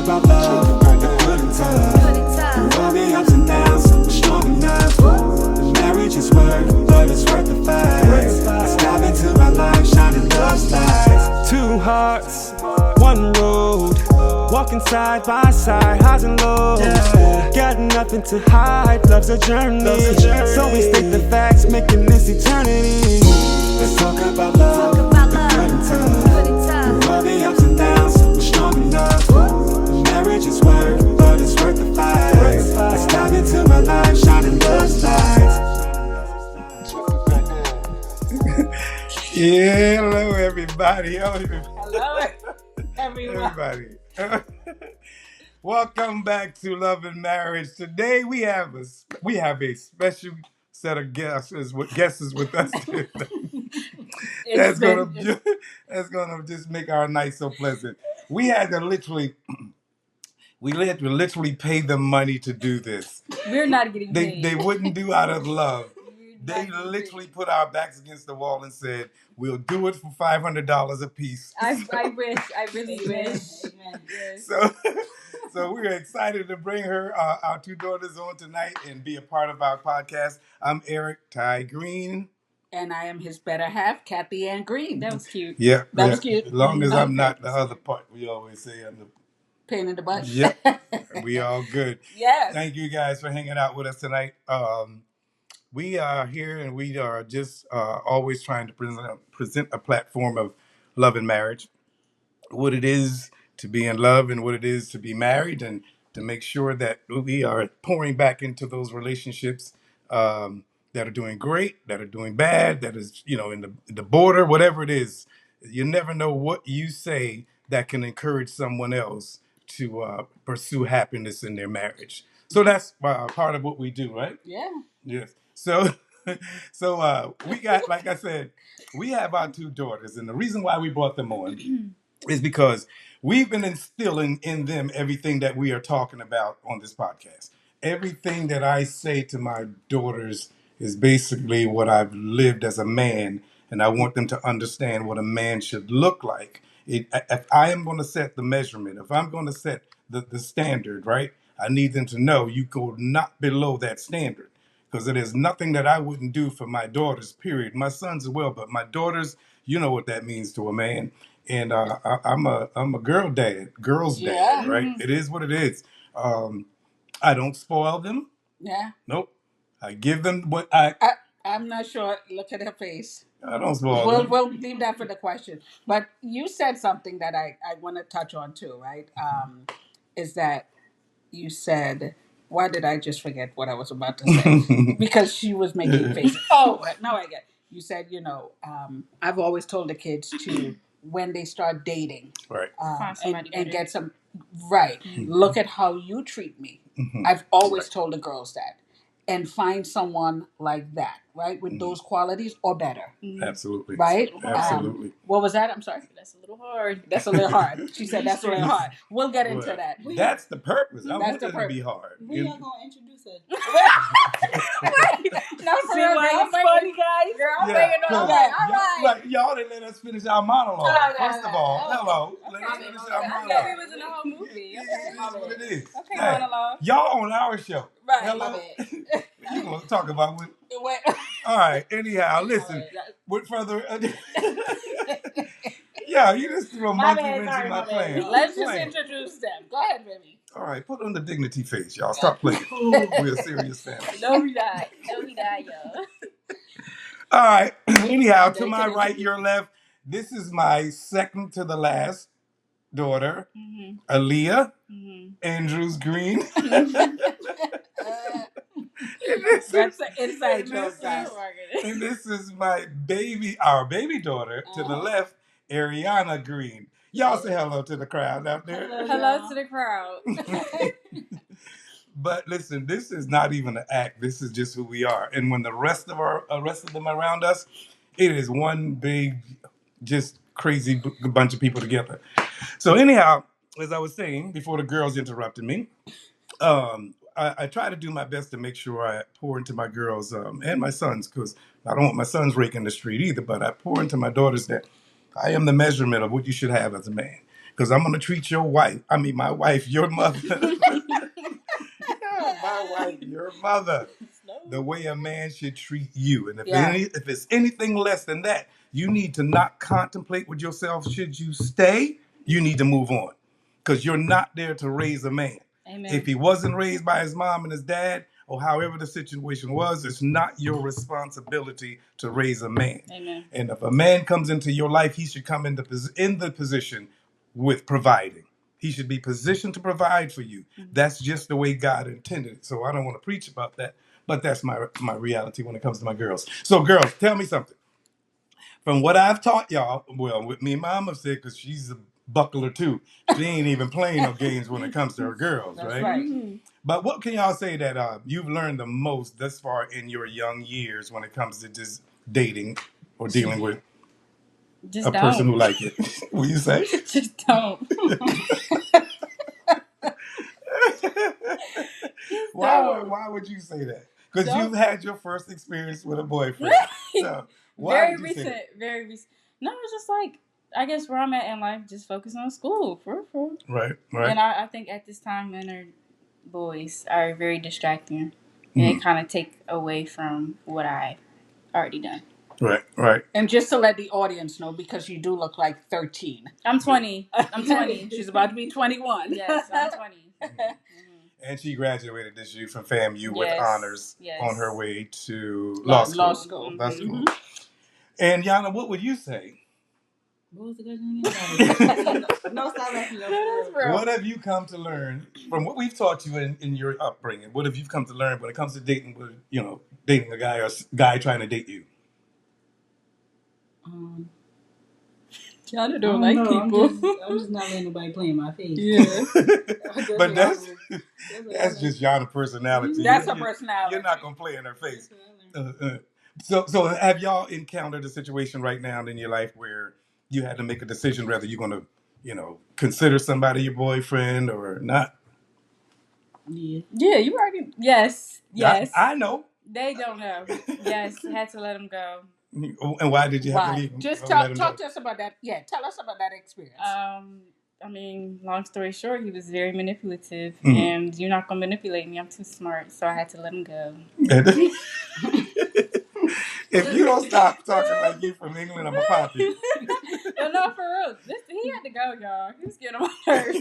about love, the good and tough. Through all the ups and downs, we're strong enough. The marriage is work, but it's worth the fight. Let's dive into our life, shining those lights. Two hearts, one road, walking side by side, highs and lows. Got nothing to hide, love's a journey. So we state the facts, making this eternity. Let's talk about love, the good and tough. Through all the ups and downs, we're strong enough. The marriage is work, but it's worth the fight. Let's dive into my life, shining those lights. Yeah, hello everybody. Hello everybody. Welcome back to Love and Marriage. Today we have a special set of guests with us today. That's gonna just make our night so pleasant. We had to literally pay them money to do this. We're not getting paid. They wouldn't do out of love. They literally put our backs against the wall and said, "We'll do it for $500 a piece." I wish. I really wish. Amen. Yes. So we're excited to bring our two daughters on tonight and be a part of our podcast. I'm Eric Ty Green. And I am his better half, Kathy Ann Green. That was cute. Yeah. That was cute. As long as I'm not the other part, we always say I'm the pain in the butt. Yep. We all good. Yes. Thank you guys for hanging out with us tonight. We are here and we are just always trying to present a platform of love and marriage, what it is to be in love and what it is to be married, and to make sure that we are pouring back into those relationships that are doing great, that are doing bad, that is, in the border, whatever it is. You never know what you say that can encourage someone else to pursue happiness in their marriage. So that's part of what we do, right? Yeah. Yes. So we got, like I said, we have our two daughters, and the reason why we brought them on is because we've been instilling in them everything that we are talking about on this podcast. Everything that I say to my daughters is basically what I've lived as a man, and I want them to understand what a man should look like. If I am going to set the measurement, if I'm going to set the standard, right, I need them to know you go not below that standard. Because it is nothing that I wouldn't do for my daughters, period. My sons as well, but my daughters, you know what that means to a man. And I'm a girl's dad, right? Mm-hmm. It is what it is. I don't spoil them. Yeah. Nope. I give them what I'm not sure. Look at her face. I don't spoil them. We'll leave that for the question. But you said something that I want to touch on too, right? Is that you said... Why did I just forget what I was about to say? Because she was making faces. Oh, now I get. You said, I've always told the kids to, when they start dating, right, and get some, right. Mm-hmm. Look at how you treat me. Mm-hmm. I've always told the girls that, and find someone like that, right, with those qualities or better. Mm-hmm. Absolutely. Right. Absolutely. What was that? I'm sorry. That's a little hard. That's a little hard. She said that's a little hard. We'll get into that. That's the purpose. I want it to be hard. We are going to introduce it. No, for real, girl. Funny, guys. Girl, I'm waiting on all right. Y'all didn't let us finish our monologue. First of all, hello. Okay. Let us finish our monologue. Yeah, we was in the whole movie. Okay. It is what it is. Okay, monologue. Y'all on our show. Right. Hello. You gonna talk about what? All right. Anyhow, listen. With further ado, yeah, you just threw a monkey wrench in my plan. Let's just introduce them. Go ahead, baby. All right, put on the dignity face, y'all. Stop playing. We're a serious family. No, we die, y'all. All right. Anyhow, to my right, your left. This is my second to the last daughter, Aaliyah Andrews Greene. That's an inside joke, guys. And this is our baby daughter to the left, Eryana Greene. Y'all say hello to the crowd out there. Hello to the crowd. But listen, this is not even an act. This is just who we are. And when the rest of them around us, it is one big, just crazy bunch of people together. So anyhow, as I was saying before the girls interrupted me, I try to do my best to make sure I pour into my girls and my sons, because I don't want my sons raking the street either, but I pour into my daughters that I am the measurement of what you should have as a man. because I'm going to treat my wife, your mother. My wife, your mother, the way a man should treat you. And if it's anything less than that, you need to not contemplate with yourself. Should you stay? You need to move on, because you're not there to raise a man. Amen. If he wasn't raised by his mom and his dad, or however the situation was, it's not your responsibility to raise a man. Amen. And if a man comes into your life, he should come in the position with providing. He should be positioned to provide for you. That's just the way God intended it. So I don't want to preach about that, but that's my reality when it comes to my girls. So girls, tell me something. From what I've taught y'all, well, with me, Mama said, because she's a buckler too. She ain't even playing no games when it comes to her girls, That's right? right. Mm-hmm. But what can y'all say that you've learned the most thus far in your young years when it comes to just dating or dealing with Just a don't. person who like it? Will you say? Just don't. Why would you say that? Because Don't. you've had your first experience with a boyfriend. So why Very would you recent. say that? Very recent. No, it's just like, I guess where I'm at in life, just focus on school. For real. Right. And I think at this time, men or boys are very distracting. And they kind of take away from what I already done. Right. And just to let the audience know, because you do look like 13. I'm 20. I'm 20. She's about to be 21. Yes, I'm 20. And she graduated this year from FAMU with Yes, honors yes. on her way to law school. Law school. Law school. And Yana, what would you say? What was the question again? No, stop laughing. What have you come to learn from what we've taught you in your upbringing? What have you come to learn when it comes to dating with, dating a guy or a guy trying to date you? Y'all don't like people. I'm just not letting nobody play in my face. Yeah. But that's just Yana's personality. That's her personality. You're not gonna play in her face. So have y'all encountered a situation right now in your life where you had to make a decision whether you're gonna, consider somebody your boyfriend or not? Yeah, you already. Yes. I know. They don't know. Yes, had to let them go. And why did you have to leave? Just talk to us about that. Yeah, tell us about that experience. I mean, long story short, he was very manipulative, and you're not gonna manipulate me. I'm too smart, so I had to let him go. If you don't stop talking like you from England, I'm gonna pop you. No, for real. He had to go, y'all. He was getting on my nerves.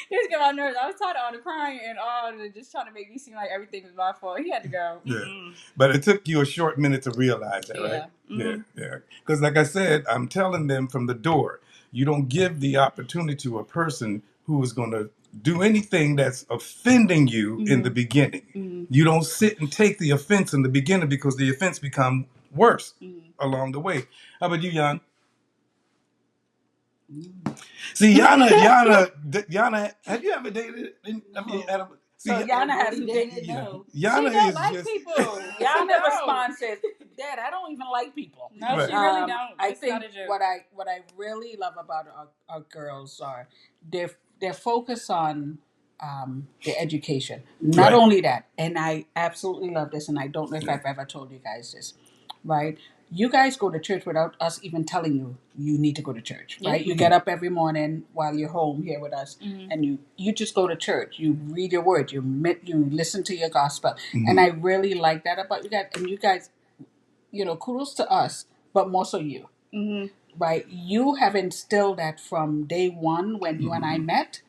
He was getting on my nerves. I was tired of all the crying and all the just trying to make me seem like everything was my fault. He had to go. Yeah. But it took you a short minute to realize that, right? Mm-hmm. Yeah. Because like I said, I'm telling them from the door, you don't give the opportunity to a person who is going to do anything that's offending you in the beginning. You don't sit and take the offense in the beginning, because the offense become worse along the way. How about you, Jan? See, Yana, have you ever dated? Yana hasn't dated. No. She don't like just people. Yana response is, "Dad, I don't even like people." No, Right. she really don't. I It's think not a joke. what I really love about our girls are their focus on their education. Not Right. only that, and I absolutely love this, and I don't know if I've ever told you guys this, right? You guys go to church without us even telling you need to go to church, right? You get up every morning while you're home here with us, and you just go to church. You read your word. You listen to your gospel, and I really like that about you guys. And you guys, kudos to us, but more so you, right? You have instilled that from day one when you and I met,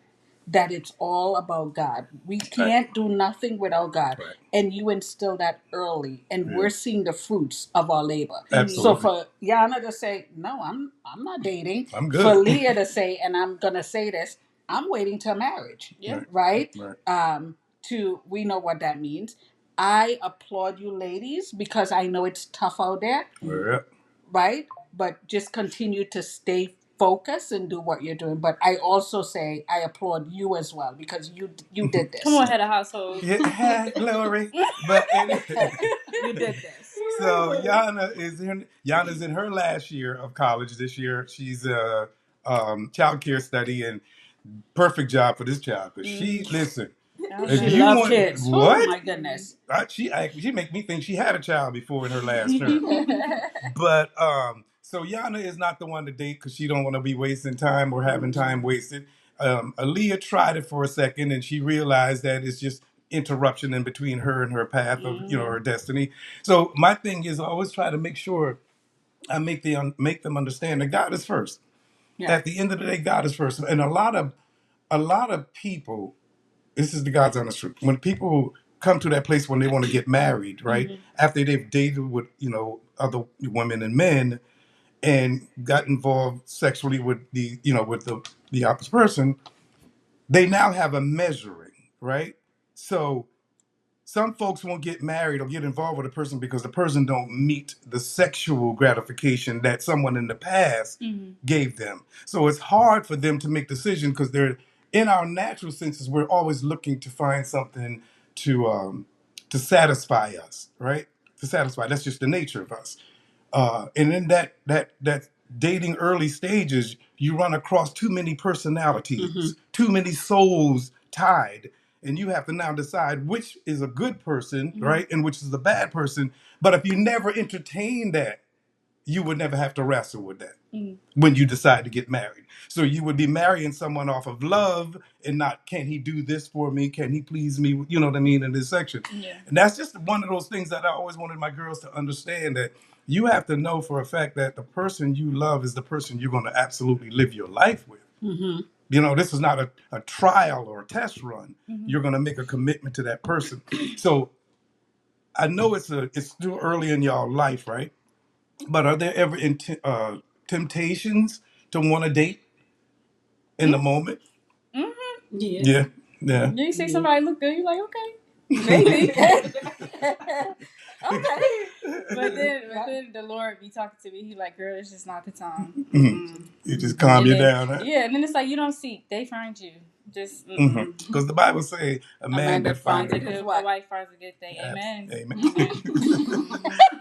that it's all about God. We can't do nothing without God. Right. And you instill that early, and we're seeing the fruits of our labor. Absolutely. So for Yana to say, "No, I'm not dating," I'm good. for Leah to say, and I'm gonna say this, "I'm waiting till marriage." Yeah. Right? Right. We know what that means. I applaud you ladies, because I know it's tough out there. Yeah. Right? But just continue to stay focused and do what you're doing. But I also say I applaud you as well, because you did this. Come on, head of household. Yeah, glory. But anyway, You did this. so Yana's in her last year of college this year. She's a child care study, and perfect job for this child, because she listen. If She you loves want kids. what? Oh my goodness. She make me think she had a child before in her last term. But So Yana is not the one to date because she don't want to be wasting time or having time wasted. Aaliyah tried it for a second and she realized that it's just interruption in between her and her path of her destiny. So my thing is I always try to make sure I make them understand that God is first. Yeah. At the end of the day, God is first. And a lot of people, this is the God's honest truth. When people come to that place when they want to get married, right? After they've dated with, other women and men and got involved sexually with with the opposite person, they now have a measuring, right? So some folks won't get married or get involved with a person because the person don't meet the sexual gratification that someone in the past gave them. So it's hard for them to make decisions because they're in our natural senses. We're always looking to find something to satisfy us, right? To satisfy. That's just the nature of us. And in that dating early stages, you run across too many personalities, too many souls tied, and you have to now decide which is a good person, right, and which is a bad person. But if you never entertain that, you would never have to wrestle with that when you decide to get married. So you would be marrying someone off of love and not, can he do this for me? Can he please me? You know what I mean? In this section. Yeah. And that's just one of those things that I always wanted my girls to understand, that you have to know for a fact that the person you love is the person you're going to absolutely live your life with. This is not a trial or a test run. You're going to make a commitment to that person. So I know it's still early in y'all life, right? But are there ever temptations to want to date in the moment? Yeah. Yeah, yeah. You see somebody look good, you're like, okay, maybe. Okay. But then the Lord be talking to me. He like, girl, it's just not the time. You just calm And you then, down, huh? yeah, and then it's like you don't seek, they find you. Just Because the Bible say a man that finds finds a a good wife finds a good thing. Amen. Amen.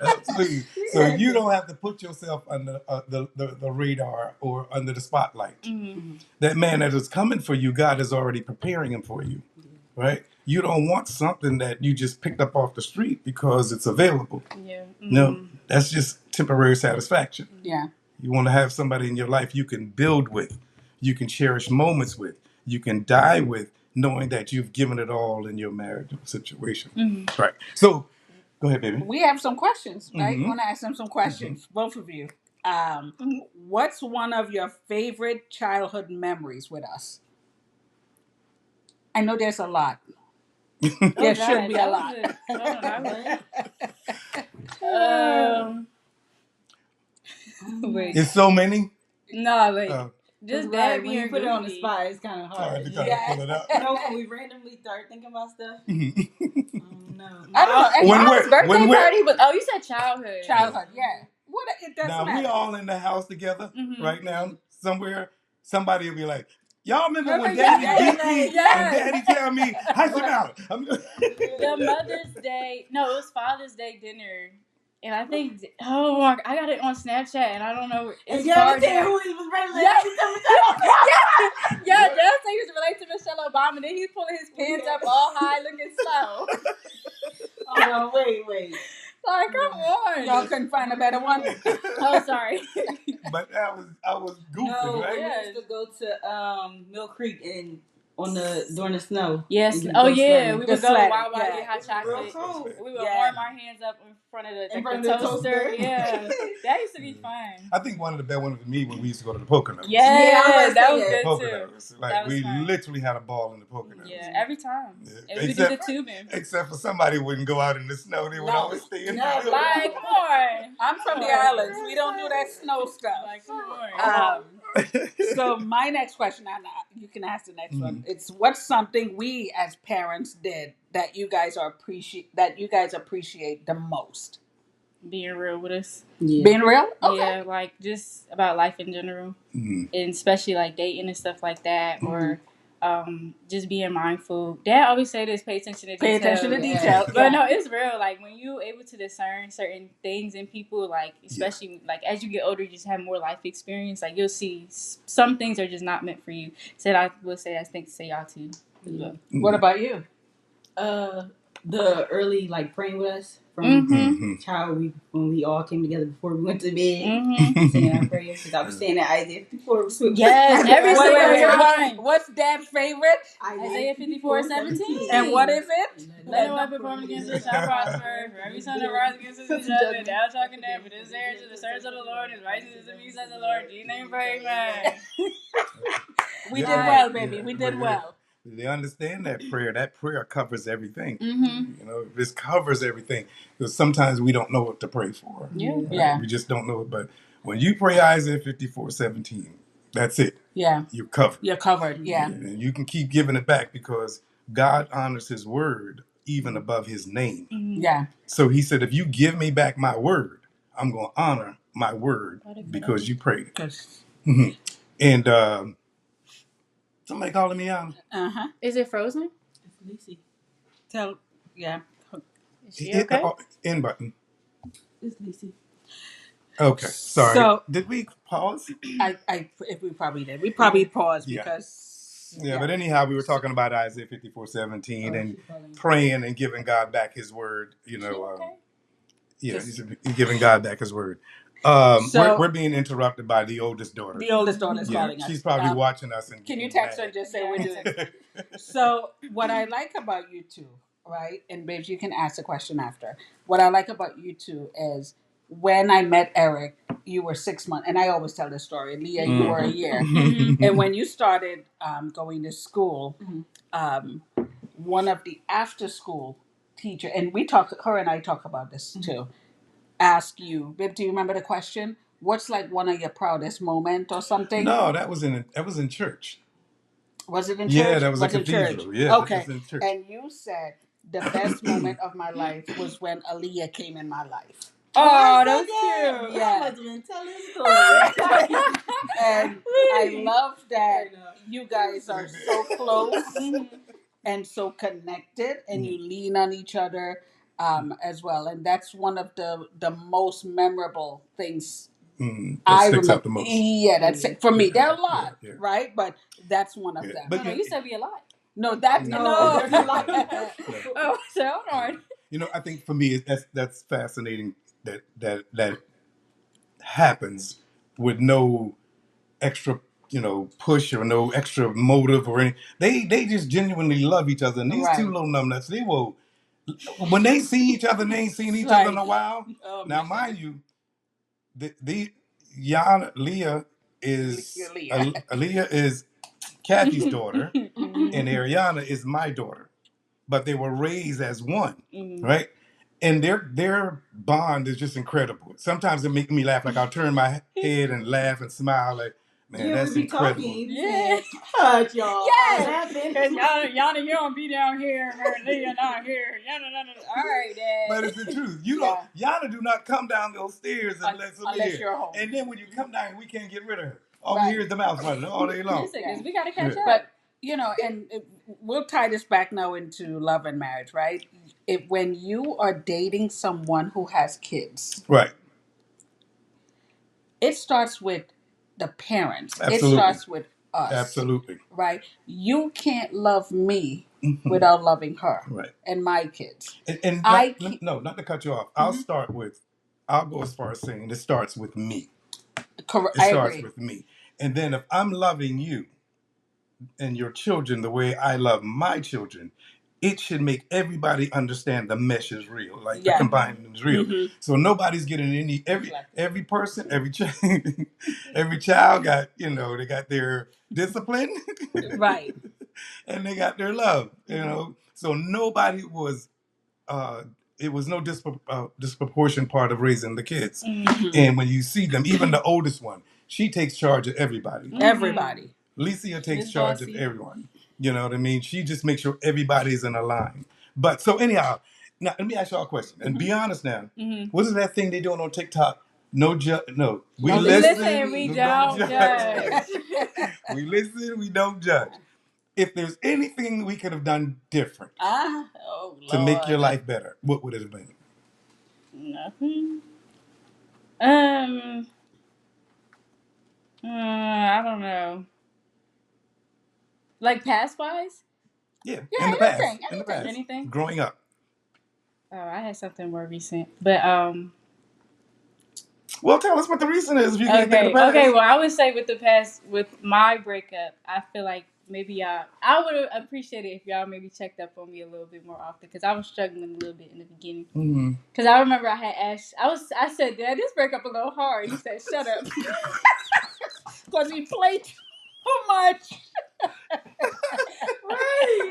Absolutely. So you don't have to put yourself under the radar or under the spotlight. That man that is coming for you, God is already preparing him for you, right? You don't want something that you just picked up off the street because it's available. Yeah. No, that's just temporary satisfaction. Yeah. You want to have somebody in your life you can build with, you can cherish moments with, you can die with, knowing that you've given it all in your marriage situation. Right. So, go ahead, baby. We have some questions, right? I want to ask them some questions, both of you. What's one of your favorite childhood memories with us? I know there's a lot. There should be a lot. Wait. It's so many. No, like just Right, that when being you put it on the goofy. spot, it's kind of hard. To kind of pull it out. When we randomly start thinking about stuff. No. I don't know. When Mom's we're- birthday when we're- party was. Oh, you said childhood. Childhood, yeah. What it doesn't Now matter. we all in the house together right now. Somewhere, somebody will be like, "Y'all remember when Daddy beat me and Daddy tell me, hush him out." The Mother's Day. No, it was Father's Day dinner. And I think, oh my, I got it on Snapchat, and I don't know. It's hard. Who he was randomly. Yeah, Dad said he was related to Michelle Obama, and then he's pulling his pants up all high, looking slow. Oh, wait. Like, come on. Y'all couldn't find a better one. Oh, sorry. But I was goofing, No, right? we used to go to Mill Creek and during the snow. Yes. And Oh, go yeah. sledding. We The would go sledding, wild, yeah. get hot chocolate. Real cool. We would Yeah. warm our hands up in front of the toaster. Yeah. That used to be fun. I think one of the best ones for me when we used to go to the Poconos. Yeah, that was good too. Poconos. Like That was we fun. literally had a ball in the Poconos. Yeah, every time. Yeah. And we do the tubing. Except for somebody wouldn't go out in the snow. They would always stay in the building. Like, come on. I'm from the islands. We don't do that snow stuff. Like, come on. So my next question, and you can ask the next one. It's what's something we as parents did that you guys appreciate the most? Being real with us. Yeah. Being real? Okay. Yeah, like just about life in general. And especially like dating and stuff like that. Or just being mindful. Dad always say this, pay attention to detail. Pay attention to detail. But no, it's real. Like when you're able to discern certain things in people, like especially like as you get older, you just have more life experience. Like you'll see some things are just not meant for you. So I will say I think to say y'all too. What about you? the early like praying with us from Mm-hmm. when we all came together before we went to bed, Mm-hmm. saying our prayers. Because I was saying that Isaiah 54. Yes, every Wait, single wait, time. what's Dad's favorite? Isaiah 54:17. And what is it? Let no weapon formed against us shall prosper. For every son that rises against us is judgment. Thou shalt condemn. But this is heir to the servants of the Lord. His righteousness is of me, says the Lord. Jesus' name, pray, amen. We Yeah, did well, baby. We did but well. they understand that prayer. That prayer covers everything. Mm-hmm. You know, this covers everything. Because sometimes we don't know what to pray for. Yeah. Right? Yeah. We just don't know it. But when you pray Isaiah 54:17, that's it. Yeah. You're covered. You're covered. Yeah. And you can keep giving it back because God honors his word even above his name. Yeah. So he said, if you give me back my word, I'm going to honor my word because you prayed it. 'Cause- And somebody calling me out. Uh-huh. Is it frozen? Lacey. Tell. Yeah. Is she okay? End button. It's Lacey. Okay. Sorry. So Did we pause? if we probably did. We probably paused Yeah. because. Yeah, but anyhow, we were talking about Isaiah 54:17 and She calling. praying and giving God back his word. You She know, okay? he's giving God back his word. So- we're being interrupted by the oldest daughter. The oldest daughter is Yeah, calling us. she's probably watching us. And Can you getting text her and just say Yeah. we're doing it? So what I like about you two, right? And babes, you can ask the question after. What I like about you two is when I met Eric, you were 6 months, and I always tell this story. Leah, you were a year, and when you started going to school, um, one of the after school teacher, and her and I talk about this too. Ask you, babe, do you remember the question? What's like one of your proudest moment or something? No, that was in church. Was it in church? Yeah, that was a in church. cathedral. Yeah, that Okay. was in church. And you said the best moment of my life was when Aaliyah came in my life. Oh, I that was said cute. Yeah. I must have been telling the story. And I love that I know. you guys are so close and so connected, and you lean on each other as well. And that's one of the most memorable things That sticks out the most. Yeah, that's it. For me. There are a lot, Yeah. right? But that's one of Yeah. them. But No, you said we a lot. No, that's No, there's a lot. Oh, so hold on. You know, I think for me that's fascinating that happens with no extra push or no extra motive or any. They just genuinely love each other. And these Right. two little numbnuts, they will when they see each other, they ain't seen each Right. other in a while. Oh, Now, my mind you, the Leah is Leah. Aaliyah is Kathy's daughter, and Eryana is my daughter. But they were raised as one, right? And their bond is just incredible. Sometimes it makes me laugh. Like I'll turn my head and laugh and smile. Like, man, Yeah, that's we be incredible. talking. Yeah. Touch y'all. Yes. Laughing. Because Yana, you don't be down here, and Leah not here. All right, Dad. But it's the truth. You don't. Yana do not come down those stairs unless you're home. And then when you come down, we can't get rid of her. All we Right. hear is the mouth running all day long. Listen, 'cause we gotta catch up. But we'll tie this back now into love and marriage, right? When you are dating someone who has kids, Right. it starts with the parents. Absolutely. It starts with us. Absolutely. Right? You can't love me without loving her. Right. And my kids. And not to cut you off. I'll go as far as saying it starts with me. Correct. It I starts agree. with me. And then if I'm loving you and your children the way I love my children, it should make everybody understand the mesh is real, like the combining is real. So nobody's getting every person, every child got they got their discipline, Right. and they got their love. So nobody was. It was no disproportion part of raising the kids. And when you see them, even the oldest one, she takes charge of everybody. Everybody. Licia takes Miss charge Bossy. of everyone. You know what I mean? She just makes sure everybody's in a line. But so anyhow, now let me ask y'all a question. And be honest now. What is that thing they doing on TikTok? No. We listen. We don't judge. We listen. We don't judge. If there's anything we could have done different to make your life better, what would it have been? Nothing. I don't know. Like past wise? Yeah, Yeah, in the past. anything, In the past. anything. Growing up. Oh, I had something more recent, but Well, tell us what the reason is if you can't think of okay, the past. okay. Well, I would say with my breakup, I feel like maybe y'all, I would have appreciated if y'all maybe checked up on me a little bit more often because I was struggling a little bit in the beginning. Mm-hmm. Because I remember I had asked, I said, Dad, this breakup a little hard. He said, shut up, Because we played too much. right?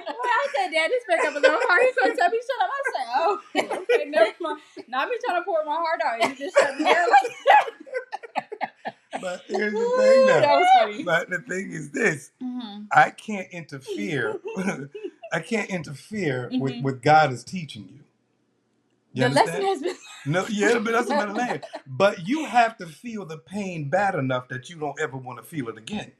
Well, I said, Dad, this breakup a little hard. He's gonna tell me shut up. I said, oh, okay, never mind. Now I'm trying to pour my heart out and you just shut me down like that. But here's the thing, That now. was funny. But the thing is this: Mm-hmm. I can't interfere. I can't interfere with Mhm. what God is teaching you. You The understand? lesson has been. No, yeah, but that's a better land. But you have to feel the pain bad enough that you don't ever want to feel it again.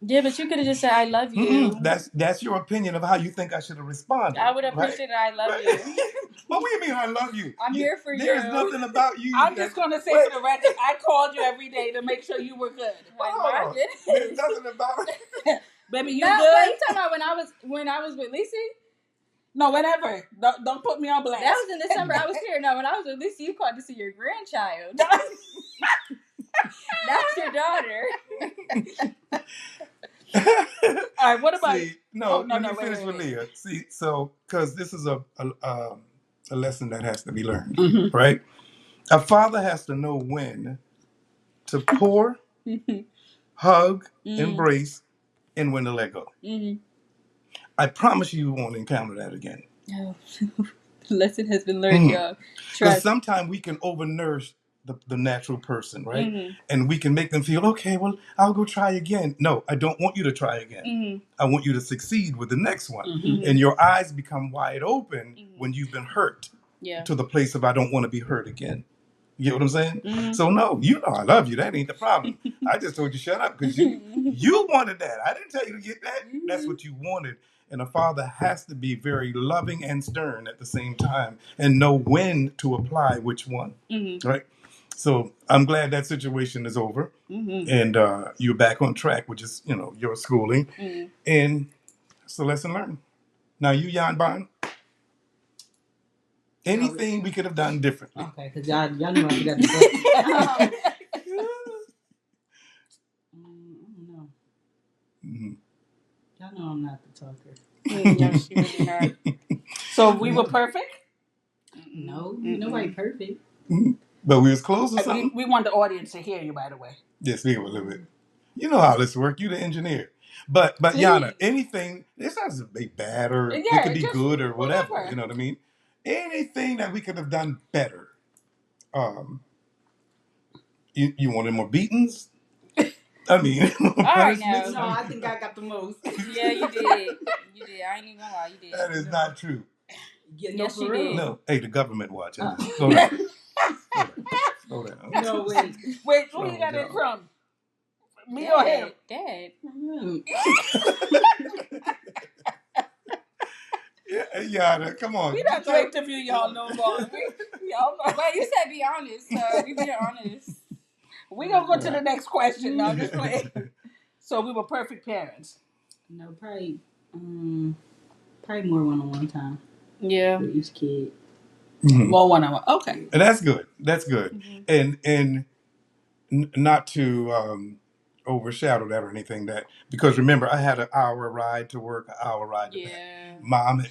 Yeah, but you could have just said, I love you. Mm-mm. That's your opinion of how you think I should have responded. I would right? appreciate it. I love Right? you. What do you mean I love you? I'm here for There's you. nothing about you. I'm just going to say for the record, I called you every day to make sure you were good. Like, Hold why on. did There's it? nothing about Baby, you No, but good? you talking about when I was with Lisa? No, whenever. Don't put me on blast. That was in December. I was here. No, when I was with Lisa, you called to see your grandchild. That's your daughter. All right, what about See, no, let me wait, finish wait, with wait. Leah. See, so because this is a lesson that has to be learned, Mhm. right? A father has to know when to pour, hug, embrace, and when to let go. I promise you won't encounter that again. No. Lesson has been learned, y'all. Because Trust. sometimes we can overnourish the natural person, right? Mhm. And we can make them feel, okay, well, I'll go try again. No, I don't want you to try again. Mhm. I want you to succeed with the next one. Mhm. And your eyes become wide open when you've been hurt Yeah. to the place of I don't want to be hurt again. You get what I'm saying? Mhm. So no, you know I love you. That ain't the problem. I just told you shut up because you wanted that. I didn't tell you to get that. That's what you wanted. And a father has to be very loving and stern at the same time and know when to apply which one. Mhm. Right? So I'm glad that situation is over Mhm. and you're back on track, which is, your schooling. Mhm. And it's a lesson learned. Now you, Jan Bond, anything we could have done differently. Okay, because y'all know I forgot the question. I don't know. Mhm. Y'all know I'm not the talker. No, she really not. So we were perfect? No, nobody perfect. But we was close or something. We want the audience to hear you, by the way. Yes, we a little bit. You know how this works. You the engineer. But See? Yana, anything, this has to be bad or it Yeah, could be just good or whatever. whatever. You know what I mean? Anything that we could have done better. You wanted more beatings? I mean, All right, punishments? No, I think I got the most. Yeah, you did. You did. I ain't even gonna lie. You did. That is not true. Yeah, Yes, for you real. did. No. Hey, the government watching. Slow down. Slow down. No, wait. Wait, who you got it from? Me or him? Dad. Yeah, Yana, come on. We not going to interview y'all no more. Y'all know. Wait, you said be honest, so we being honest. We gonna go to the next question now. Just play. So we were perfect parents. No, probably more one-on-one time Yeah. with each kid. More one-on-one. Okay. And that's good. That's good. And not to overshadow that or anything because remember I had an hour ride to work, an hour ride to back. Yeah. Mom,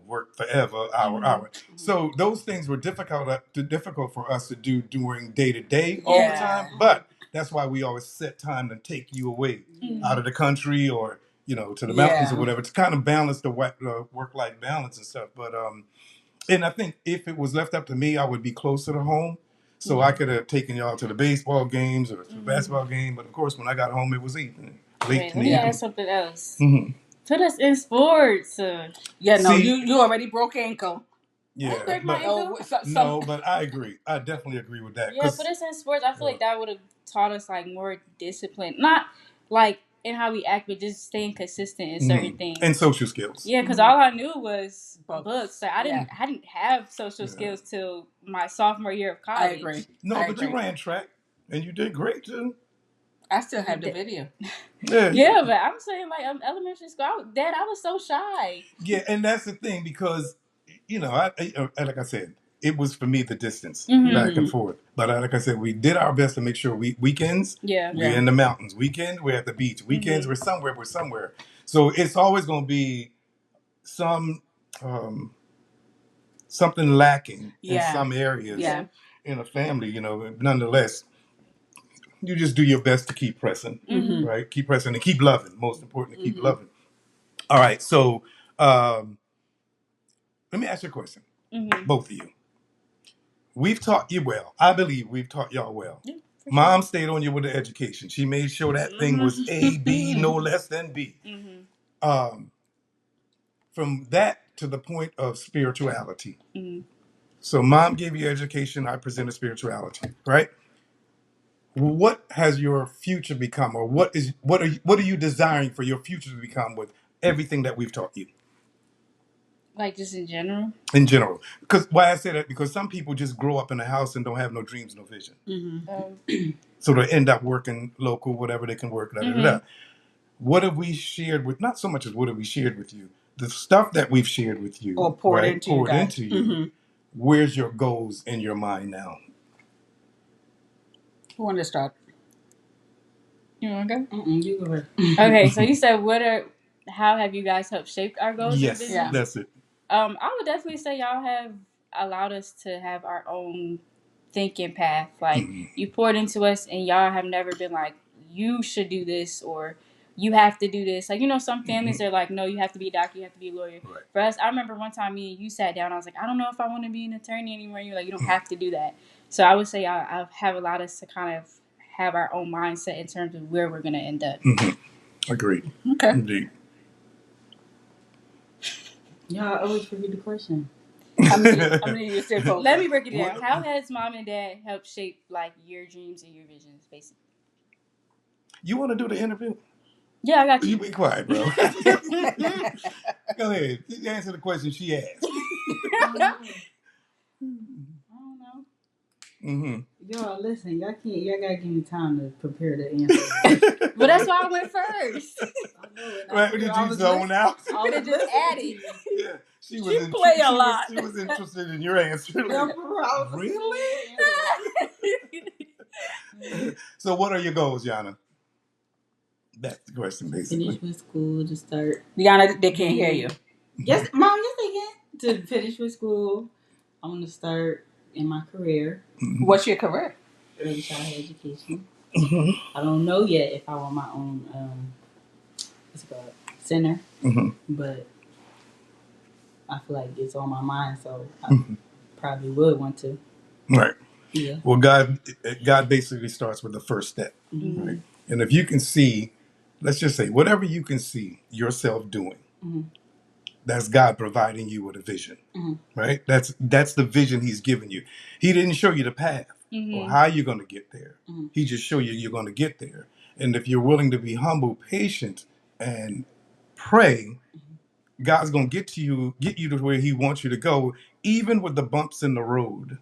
worked forever, hour. So those things were difficult for us to do during day to day all the Yeah. time. But that's why we always set time to take you away out of the country or to the mountains or whatever to kind of balance the work life balance and stuff. But and I think if it was left up to me, I would be closer to home. So I could have taken y'all to the baseball games or to the basketball game. But of course, when I got home, it was evening. Wait, let me ask something else. Mhm. Put us in sports. Yeah, no, See- you already broke ankle. Yeah, break my but, ankle. no, but I agree. I definitely agree with that. Yeah, put us in sports. I feel like that would have taught us like more discipline. Not like in how we act, but just staying consistent in certain things. And social skills. Yeah, because all I knew was Books. Like I didn't have social skills till my sophomore year of college. I agree. No, I but agree. you ran track and you did great too. I still have the video. Yeah, but I'm saying like elementary school. Dad, I was so shy. Yeah, and that's the thing because I like I said, it was for me the distance Mhm. back and forth. But like I said, we did our best to make sure weekends Yeah. we're in the mountains, weekend we're at the beach, weekends we're somewhere. So it's always going to be some something lacking in Yeah. some areas Yeah. in a family. Nonetheless, you just do your best to keep pressing, right? Keep pressing and keep loving. Most important, to keep loving. All right, so let me ask you a question, both of you. We've taught you well. I believe we've taught y'all well. Yeah, for Mom stayed on you with the education. She made sure that thing was A, B, no less than B. From that to the point of spirituality. So mom gave you education, I presented spirituality, right? What has your future become, or what are you desiring for your future to become with everything that we've taught you? Like just in general. In general, because why I say that, because some people just grow up in a house and don't have no dreams, no vision. So they end up working local, whatever they can work. What have we shared with? Not so much as what have we shared with you. The stuff that we've shared with you, Or poured right? into you Poured guys. into you. Where's your goals in your mind now? Who want to start? You want to go? You go ahead. Okay, so you said how have you guys helped shape our goals and Yes, visions? Yeah. that's it. I would definitely say y'all have allowed us to have our own thinking path. Like you poured into us, and y'all have never been like, you should do this or you have to do this. Like, some families are like, no, you have to be a doctor, you have to be a lawyer. Right. For us, I remember one time me and you sat down, I was like, I don't know if I want to be an attorney anymore. You're like, you don't have to do that. So I would say I have allowed us to kind of have our own mindset in terms of where we're going to end up. Agreed. Okay. Indeed. Y'all always forget the question. How many you said folks? Let me break it down. How has mom and dad helped shape like your dreams and your visions, basically? You want to do the interview? Yeah, I got You you. be quiet, bro. Go ahead. Answer the question she asked. I don't know. Y'all listen, y'all gotta give me time to prepare the answer. Well, that's why I went first. I know it. Right? Did you zone out? I was Just listening add to it. you. Yeah. She play a lot. She was interested in your answer. Yeah, Like, for real, I was listening to you. so what are your goals, Yana? That's the question, basically. Finish with school to start. Yana, they can't hear you. Yes, Mom, yes, they can. To finish with school, I want to start in my career, What's your career? early childhood education. I don't know yet if I want my own, what's it called, center, but I feel like it's on my mind, so I probably would want to. Right. Yeah. Well, God basically starts with the first step, right? And if you can see, let's just say, whatever you can see yourself doing, that's God providing you with a vision, right? That's the vision He's given you. He didn't show you the path or how you're going to get there. He just showed you you're going to get there. And if you're willing to be humble, patient, and pray, God's going to get you to where He wants you to go, even with the bumps in the road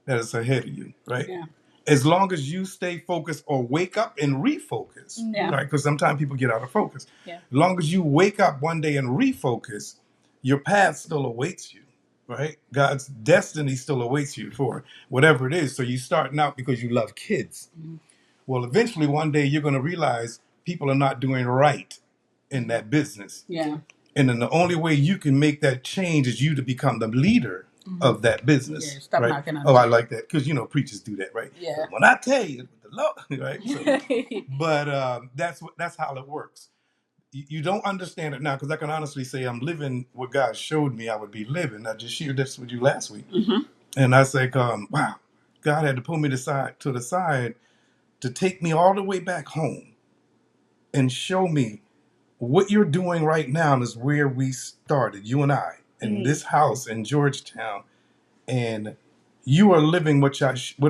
that is ahead of you, right? Yeah. As long as you stay focused or wake up and refocus, right? Because sometimes people get out of focus. Yeah. As long as you wake up one day and refocus, your path still awaits you, right? God's destiny still awaits you for whatever it is. So you're starting out because you love kids. Well, eventually one day you're going to realize people are not doing right in that business. Yeah. And then the only way you can make that change is you to become the leader of that business. Yeah, stop right? knocking on Oh, the I door. like that because preachers do that, right? Yeah. But when I tell you, the Lord, right? So, but that's how it works. You don't understand it now because I can honestly say I'm living what God showed me I would be living. I just shared this with you last week, and I say, wow, God had to pull me to the side to take me all the way back home and show me what you're doing right now is where we started, you and I, in this house in Georgetown, and you are living what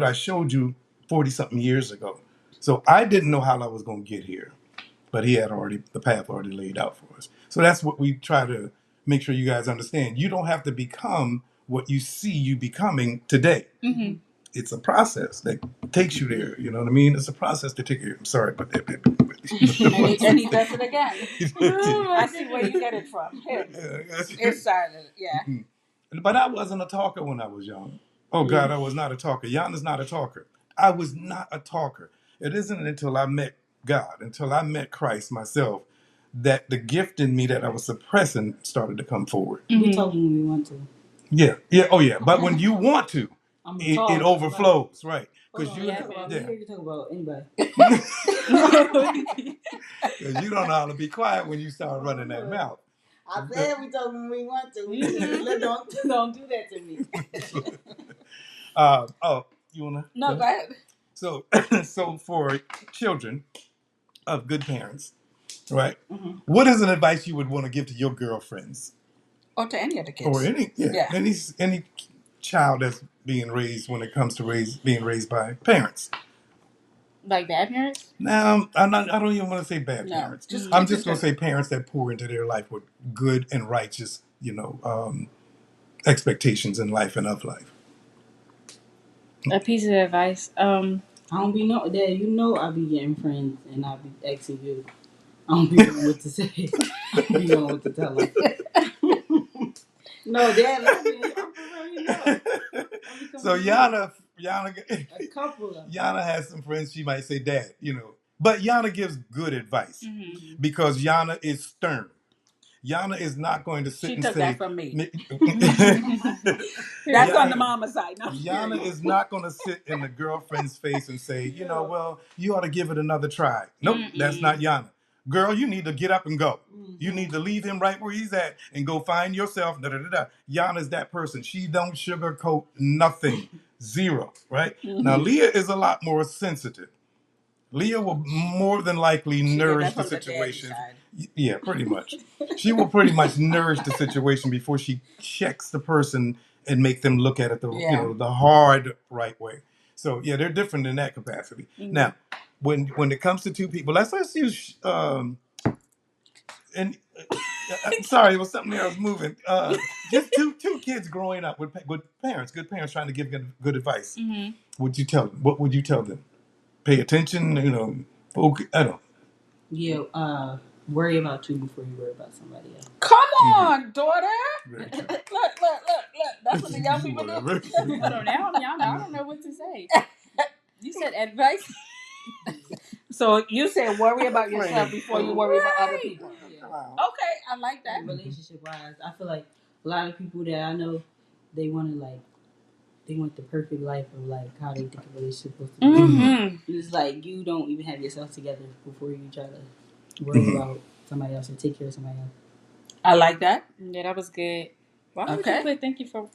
I showed you 40 something years ago. So I didn't know how I was going to get here, but He had the path already laid out for us. So that's what we try to make sure you guys understand. You don't have to become what you see you becoming today. It's a process that takes you there. You know what I mean? It's a process to take you. I'm sorry, but And he does it again. I see where you get it from. Him. It's silent. Yeah. But I wasn't a talker when I was young. Oh God, I was not a talker. Yana's not a talker. I was not a talker. It isn't until I met God, until I met Christ myself, that the gift in me that I was suppressing started to come forward. We talk when we want to. Yeah, yeah, oh yeah. But when you want to, I'm gonna it talk. overflows, right? Hold Because on, you, you talk about me yeah, or you talk about anybody? because you don't know how to be quiet when you start running that mouth. I said we talk when we want to. Don't do that to me. Oh, you wanna? No, go ahead. So, so for children of good parents, right? Mm-hmm. What is an advice you would want to give to your girlfriends Or to any of the kids. or any Yeah. any child that's being raised when it comes to being raised by parents? Like bad parents? Now, I don't even want to say bad No, parents. just I'm kids just in going to say parents that pour into their life with good and righteous, expectations in life and of life. A piece of advice. I don't be know that I be getting friends and I be asking you. I don't be knowing what to say. I don't be knowing what to tell them. No, Dad, I'm for real, know. So Yana, A couple of them. Yana has some friends. She might say, "Dad," but Yana gives good advice because Yana is stern. Yana is not going to sit She and took say. that from me. That's Yana, on the mama side. No, Yana is not going to sit in the girlfriend's face and say, well, you ought to give it another try. Nope, that's not Yana. Girl, you need to get up and go. You need to leave him right where he's at and go find yourself. Da, da, da, da. Yana's that person. She don't sugarcoat nothing. Zero, right? Now, Leah is a lot more sensitive. Leah will more than likely nourish the situation. Yeah, pretty much. She will pretty much nourish the situation before she checks the person and make them look at it the hard right way. So yeah, they're different in that capacity. Now, when it comes to two people, let's use and I'm sorry, it was something there I was moving. Just two kids growing up with good parents trying to give good advice. What would you tell them? Pay attention, focus. I don't. Yeah, worry about you before you worry about somebody else. Come on, daughter. Look. That's what the young people do. Hold on now, I don't know what to say. You said advice. So you said worry about yourself before you worry about other people. Yeah. Okay, I like that. Relationship wise, I feel like a lot of people that I know, they want the perfect life of like how they think a relationship supposed to be. It's like you don't even have yourself together before you try to worry about somebody else or take care of somebody else. I like that. Yeah, that was good. Why would you put thank you for?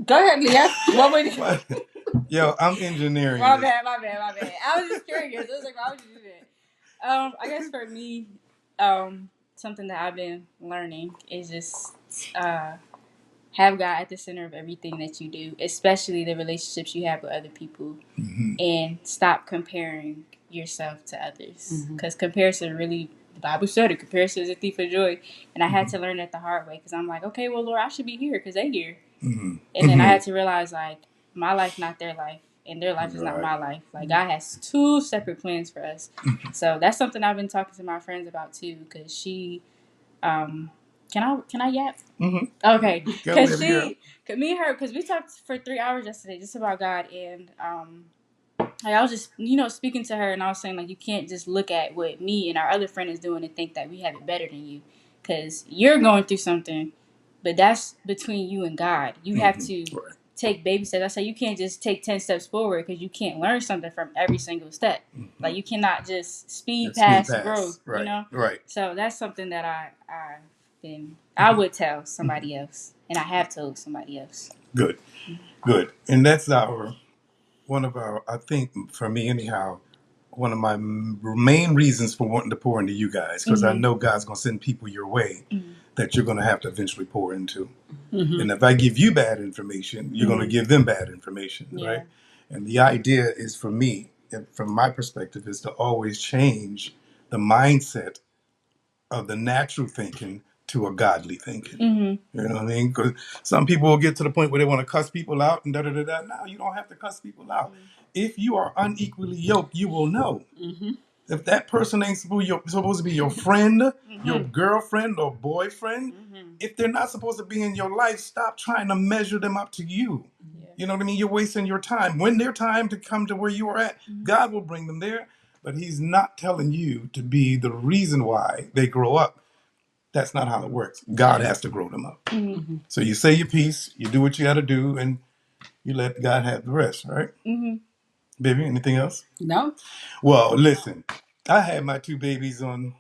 Go ahead, Leah. What would you? Yo, I'm engineering. My bad. I was just curious. I was like, why would you do that? I guess for me, something that I've been learning is just have God at the center of everything that you do, especially the relationships you have with other people, and stop comparing yourself to others. Because comparison really, the Bible said it, comparison is a thief of joy. And I had to learn it the hard way because I'm like, okay, well, Lord, I should be here because they're here. And then I had to realize, like, my life, not their life. And their life is not my life. Like, God has two separate plans for us. So that's something I've been talking to my friends about, too, because she... Can I yap? Okay, because me and her, because we talked for 3 hours yesterday just about God, and I was just speaking to her, and I was saying like you can't just look at what me and our other friend is doing and think that we have it better than you, because you're going through something, but that's between you and God. You have to take baby steps. I say you can't just take 10 steps forward because you can't learn something from every single step. Like you cannot just speed past growth. Right. Right. So that's something that I would tell somebody else, and I have told somebody else. Good, and that's one of our. I think for me anyhow, one of my main reasons for wanting to pour into you guys, because I know God's going to send people your way that you're going to have to eventually pour into. And if I give you bad information, you're going to give them bad information, right? And the idea is for me, from my perspective, is to always change the mindset of the natural thinking to a godly thinking. You know what I mean? Because some people will get to the point where they want to cuss people out and da-da-da-da. No, you don't have to cuss people out. If you are unequally yoked, you will know. If that person ain't supposed to be your friend, your girlfriend or boyfriend, if they're not supposed to be in your life, stop trying to measure them up to you. You know what I mean? You're wasting your time. When their time to come to where you are at, God will bring them there. But He's not telling you to be the reason why they grow up. That's not how it works. God has to grow them up. Mm-hmm. So you say your piece, you do what you got to do, and you let God have the rest, right? Mm-hmm. Baby, anything else? No? Well, listen, I had my two babies on.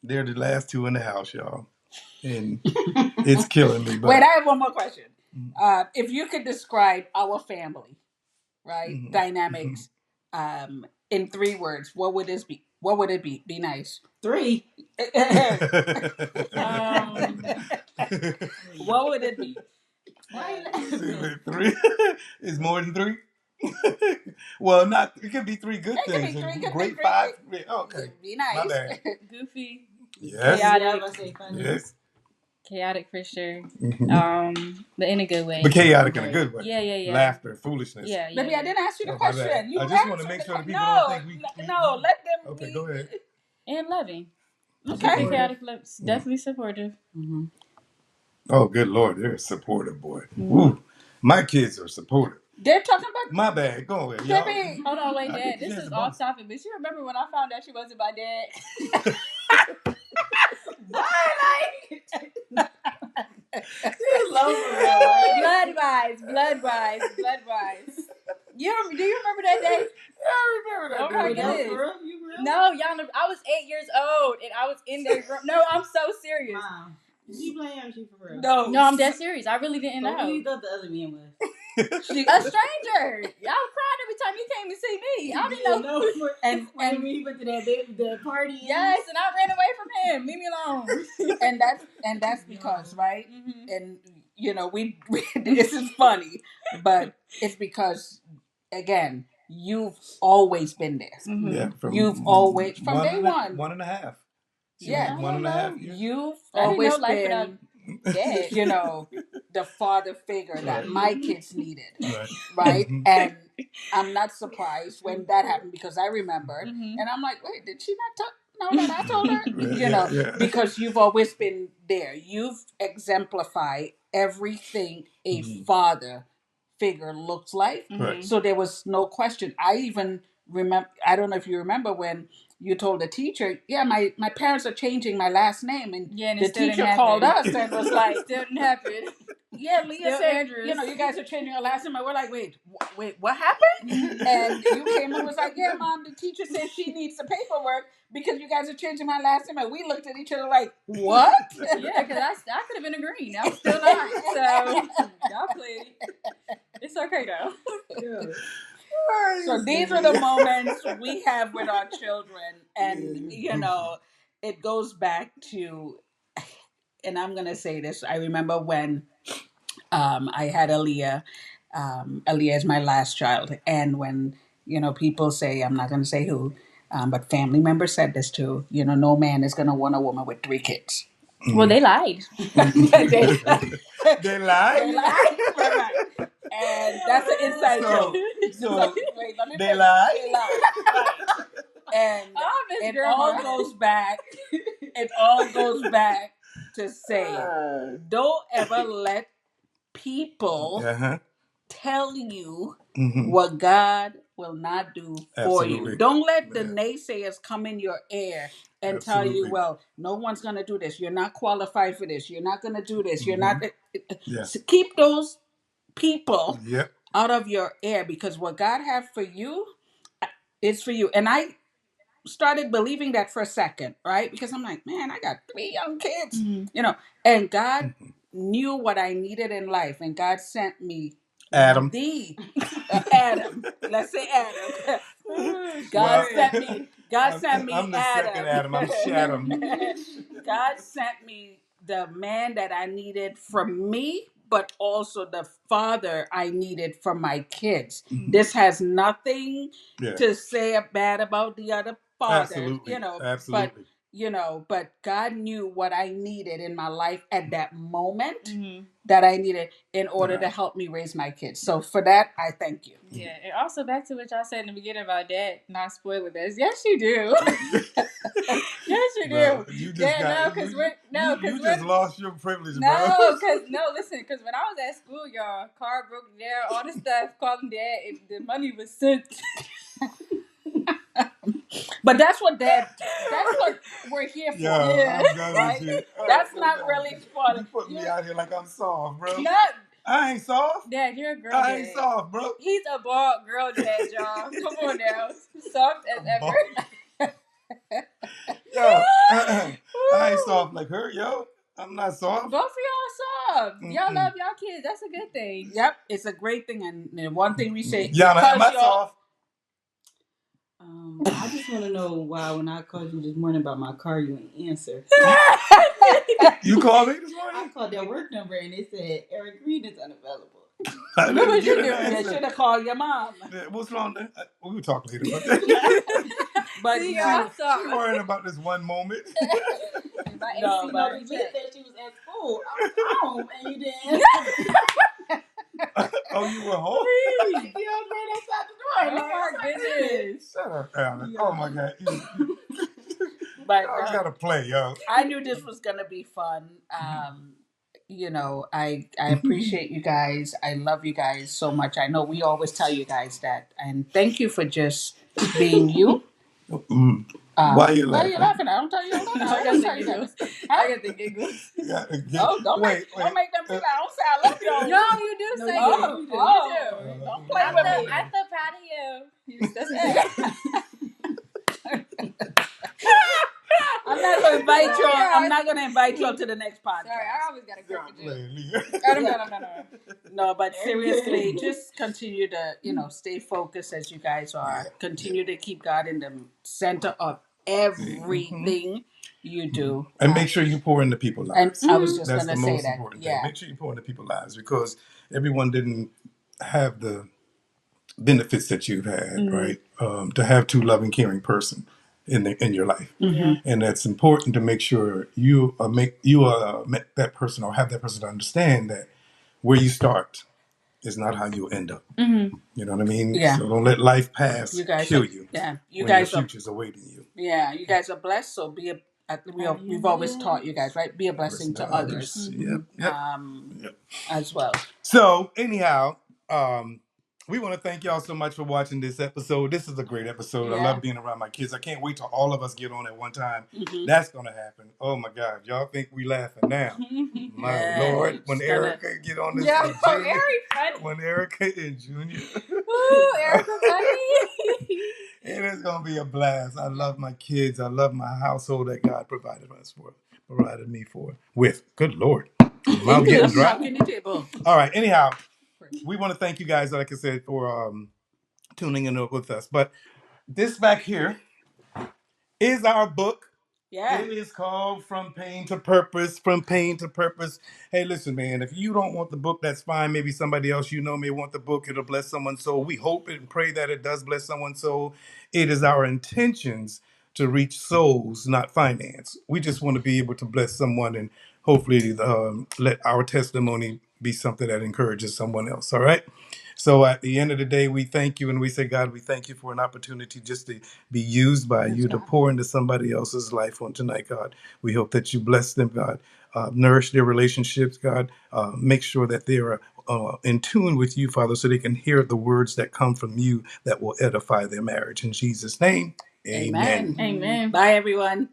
They're the last two in the house, y'all, and it's killing me. But Wait, I have one more question. If you could describe our family, right, dynamics, in 3 words, what would this be? What would it be? Be nice. 3. What would it be? Why you laughing? Three is more than three. Well, not it could be three good It could be things. three. And Could be great three. five. Okay, Be my nice. bad. Goofy, Yes, Yeah, I chaotic, was gonna say funny. yes, chaotic for sure. Mhm. But in a good way. But chaotic in a good way. Yeah. Laughter, foolishness. Yeah. Baby, I didn't ask you the Oh, my bad. question. You I just want to answered make the sure that que- people no, don't think we. no, let them Okay, be. go ahead. And loving. Okay. Goofy, chaotic, definitely supportive. Mm-hmm. Oh, good Lord, they're supportive, boy. Mhm. Woo. My kids are supportive. They're talking about My bad. Go ahead, y'all. baby. Hold on, wait, I Dad. think This she has is a off bonus. topic, but you remember when I found out she wasn't my dad? You love her, right? Blood wise. Do you remember that day? I remember that. Oh day. my Wait, that was goodness. for real? You for real? No, y'all know, I was 8 years old and I was in their room. No, I'm so serious. Mom, you playing or she for real? No, No, I'm dead serious. I really didn't So know. who you thought the other man was? A stranger. Y'all cried every time you came to see me. I didn't know. And And- when he went to that party. Yes, and I ran away from him. Leave me alone. and that's because right, Mhm. and you know we this is funny, but it's because again you've always been there. Mhm. Yeah, You've always from day and a- one. 1.5. She Yeah. was 1.5 years. You've I didn't know always life without been, Dad. you know, the father figure that Right. my kids needed, Right. right? Mhm. And I'm not surprised when that happened because I remembered, Mhm. and I'm like, wait, did she not know that I told her? Right, You know, yeah. because you've always been there. You've exemplified everything a father figure looks like. Right. So there was no question. I even remember, I don't know if you remember when you told the teacher, yeah, my parents are changing my last name. And Yeah, and the it still teacher didn't called happen. us and was like, Still didn't happen. yeah, Leah Still said, Andrews. you know, you guys are changing your last name. And we're like, wait, what happened? And you came and was like, yeah, Mom, the teacher said she needs the paperwork because you guys are changing my last name. And we looked at each other like, what? Yeah, because I could have been a green. I'm still not. So y'all played. It's okay though. Yeah. So these are the moments we have with our children. And, you know, it goes back to, and I'm going to say this. I remember when I had Aaliyah. Aaliyah is my last child. And when, you know, people say, I'm not going to say who, but family members said this too, you know, no man is going to want a woman with 3 kids. Well, they lied. they, They lied. they lied. Right. And that's an inside joke. So Wait, let me they finish. lied? They lied. Right. And Oh, Miss it Grandma. all goes back. It all goes back to say, don't ever let people Uh-huh. tell you Mhm. what God will not do for you. Absolutely. Don't let the Yeah. naysayers come in your ear and tell you, Absolutely. well, no one's going to do this. You're not qualified for this. You're not going to do this. You're not. Yeah. So keep those people Yep. out of your ear because what God has for you is for you. And I started believing that for a second, right? Because I'm like, man, I got 3 young kids, you know, and God knew what I needed in life, and God sent me Adam. the Adam. Let's say Adam. God Well, sent me. God sent me I'm the Adam. second Adam. I'm Shaddam. God sent me the man that I needed for me, but also the father I needed for my kids. This has nothing Yeah. to say bad about the other father, Absolutely. you know. Absolutely. But but God knew what I needed in my life at that moment Mm-hmm. that I needed in order to help me raise my kids. So for that, I thank you. Yeah, and also back to what y'all said in the beginning about dad not spoiling us. Yes, you do. Yes, you do. Bro, you just because just lost your privilege, bro. listen, because when I was at school, y'all, car broke down, all this stuff, calling dad, and the money was sent. But that's what we're here for. Yeah, I'm done right? with you. That's not really You spoiling. put me out here like I'm soft, bro. Not, I ain't soft. Dad, you're a girl I dad. ain't soft, bro. He's a bald girl dad, y'all. Come on now. Soft as ever. Yo, I ain't soft like her, yo. I'm not soft. Both of y'all soft. Y'all love y'all kids. That's a good thing. Yep, it's a great thing. And one thing we say, Yana, am I soft? I just want to know why when I called you this morning about my car, you didn't answer. You called me this morning? I called that work number and it said Eric Green is unavailable. I What was you didn't doing? get an You answer. should have called your mom. What's wrong there? We will talk later about that. But See, no, y'all She soft. worrying about this one moment. My No, AC but- never You checked. said she was at school. I was home and you didn't. Oh, you were home? You was right outside the door. Oh my goodness. Shut up, Alan. Oh my God. but I gotta play, yo. I knew this was gonna be fun. I appreciate you guys. I love you guys so much. I know we always tell you guys that, and thank you for just being you. Why are you Why are laughing? you laughing? I don't tell you all that. I got the giggles. I got the giggles. Oh, don't make them think I don't say I love y'all. No, you do say you it. do. You do. Don't play with me. I'm so proud of you. That's it. I'm not gonna invite you. I'm not gonna invite you to the next podcast. Sorry, I always got a grip with you. Leah. No, but seriously, just continue to, stay focused as you guys are. Continue to keep God in the center of everything you do. And make sure you pour into people's lives. And I was just That's gonna the say most that. important Yeah. thing. Make sure you pour into people's lives because everyone didn't have the benefits that you've had, right? To have two loving, caring person in your life, and that's important to make sure you make that person or have that person to understand that where you start is not how you'll end up. You know what I mean? Yeah. So don't let life pass kill you. Yeah. You when guys your are. future's awaiting you. Yeah. You guys are blessed. So we've always taught you guys, right? Be a blessing to others. Yep. As well. So anyhow, we want to thank y'all so much for watching this episode. This is a great episode. I love being around my kids. I can't wait till all of us get on at one time. That's gonna happen. Oh my God, y'all think we laughing now? My Lord, when Erica get on this, Eric funny. when Erica and Junior, Ooh, Erica funny. it is gonna be a blast. I love my kids. I love my household that God provided me with. Good Lord, I'm getting dry. All right. Anyhow, we want to thank you guys, like I said, for tuning in with us. But this back here is our book. Yeah. It is called From Pain to Purpose. From Pain to Purpose. Hey, listen, man, if you don't want the book, that's fine. Maybe somebody else may want the book. It'll bless someone's soul. We hope and pray that it does bless someone's soul. It is our intentions to reach souls, not finance. We just want to be able to bless someone and hopefully let our testimony be something that encourages someone else. All right? So at the end of the day, we thank you and we say, God, we thank you for an opportunity just to be used by you to pour into somebody else's life on tonight, God. We hope that you bless them, God. Nourish their relationships, God. Make sure that they are in tune with you, Father, so they can hear the words that come from you that will edify their marriage. In Jesus' name, amen. Amen. Bye, everyone.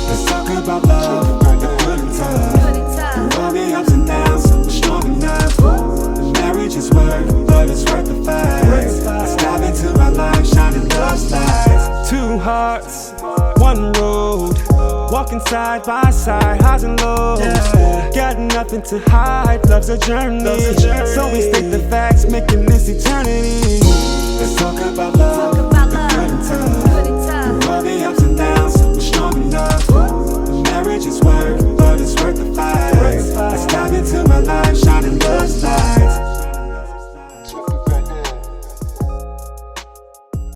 Let's talk about love, like the good and tough. Through all the ups and downs, we're strong enough. The marriage is work, but it's worth the fight. Let's dive into our life, shining those lights. Two hearts, one road, walking side by side, highs and lows. Got nothing to hide, love's a journey. So we state the facts, making this eternity. Let's talk about love.